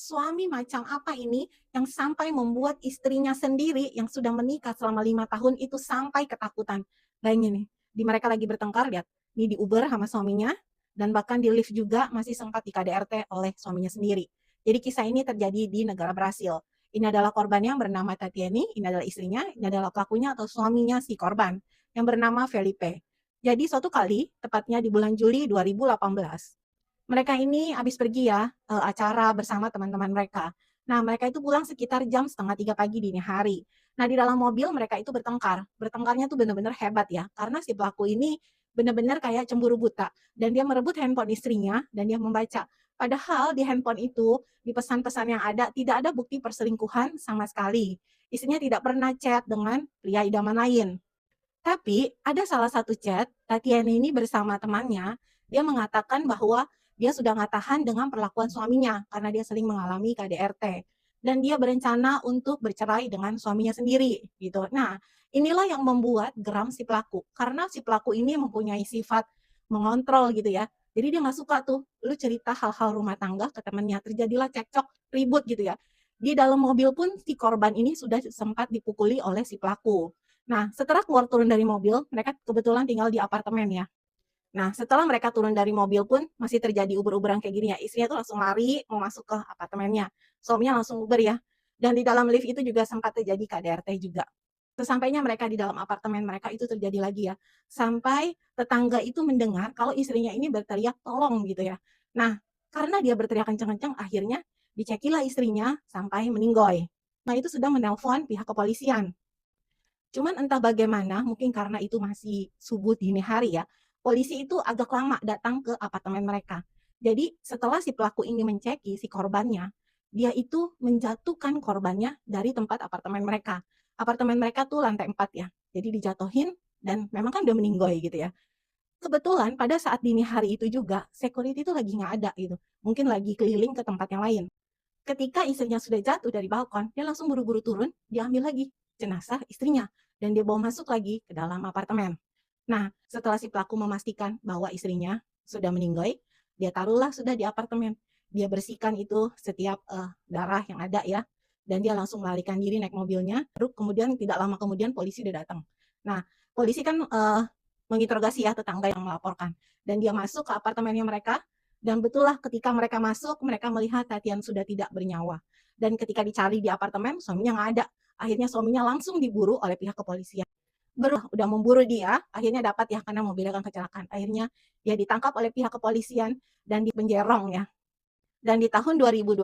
suami macam apa ini yang sampai membuat istrinya sendiri yang sudah menikah selama 5 tahun itu sampai ketakutan. Bayangin nih, di mereka lagi bertengkar lihat, ini di Uber sama suaminya dan bahkan di lift juga masih sempat di KDRT oleh suaminya sendiri. Jadi kisah ini terjadi di negara Brasil. Ini adalah korbannya yang bernama Tatiani, ini adalah istrinya, ini adalah pelakunya atau suaminya si korban yang bernama Felipe. Jadi suatu kali, tepatnya di bulan Juli 2018, mereka ini habis pergi ya, acara bersama teman-teman mereka. Nah, mereka itu pulang sekitar jam setengah 3 pagi dini hari. Nah, di dalam mobil mereka itu bertengkar. Bertengkarnya tuh bener-bener hebat ya, karena si pelaku ini bener-bener kayak cemburu buta dan dia merebut handphone istrinya dan dia membaca. Padahal di handphone itu, di pesan-pesan yang ada, tidak ada bukti perselingkuhan sama sekali. Istrinya tidak pernah chat dengan pria idaman lain. Tapi ada salah satu chat, Tatiana ini bersama temannya, dia mengatakan bahwa dia sudah nggak tahan dengan perlakuan suaminya karena dia sering mengalami KDRT. Dan dia berencana untuk bercerai dengan suaminya sendiri gitu. Nah, inilah yang membuat geram si pelaku. Karena si pelaku ini mempunyai sifat mengontrol gitu ya. Jadi dia nggak suka tuh, lu cerita hal-hal rumah tangga ke temannya, terjadilah cekcok, ribut gitu ya. Di dalam mobil pun si korban ini sudah sempat dipukuli oleh si pelaku. Nah, setelah keluar turun dari mobil, mereka kebetulan tinggal di apartemen ya. Nah, setelah mereka turun dari mobil pun masih terjadi uber-uberan kayak gini ya. Istrinya tuh langsung lari mau masuk ke apartemennya. Suaminya langsung Uber ya. Dan di dalam lift itu juga sempat terjadi KDRT juga. Sesampainya mereka di dalam apartemen mereka itu terjadi lagi ya. Sampai tetangga itu mendengar kalau istrinya ini berteriak tolong gitu ya. Nah, karena dia berteriak kencang-kencang akhirnya dicekilah istrinya sampai meninggoy. Nah, itu sudah menelpon pihak kepolisian. Cuman entah bagaimana, mungkin karena itu masih subuh dini hari ya, polisi itu agak lama datang ke apartemen mereka. Jadi setelah si pelaku ini menceki si korbannya, dia itu menjatuhkan korbannya dari tempat apartemen mereka. Apartemen mereka tuh lantai 4 ya. Jadi dijatuhin dan memang kan udah meninggoy gitu ya. Kebetulan pada saat dini hari itu juga security itu lagi nggak ada gitu. Mungkin lagi keliling ke tempat yang lain. Ketika istrinya sudah jatuh dari balkon, dia langsung buru-buru turun, dia ambil lagi jenazah istrinya dan dia bawa masuk lagi ke dalam apartemen. Nah, setelah si pelaku memastikan bahwa istrinya sudah meninggal, dia taruhlah sudah di apartemen. Dia bersihkan itu setiap darah yang ada ya, dan dia langsung melarikan diri naik mobilnya. Kemudian tidak lama kemudian polisi udah datang. Nah, polisi kan menginterogasi ya tetangga yang melaporkan, dan dia masuk ke apartemennya mereka dan betullah ketika mereka masuk, mereka melihat Tatian sudah tidak bernyawa. Dan ketika dicari di apartemen, suaminya nggak ada. Akhirnya suaminya langsung diburu oleh pihak kepolisian. Udah memburu dia, akhirnya dapat ya karena mobilnya kan kecelakaan. Akhirnya dia ditangkap oleh pihak kepolisian dan dipenjerong ya. Dan di tahun 2020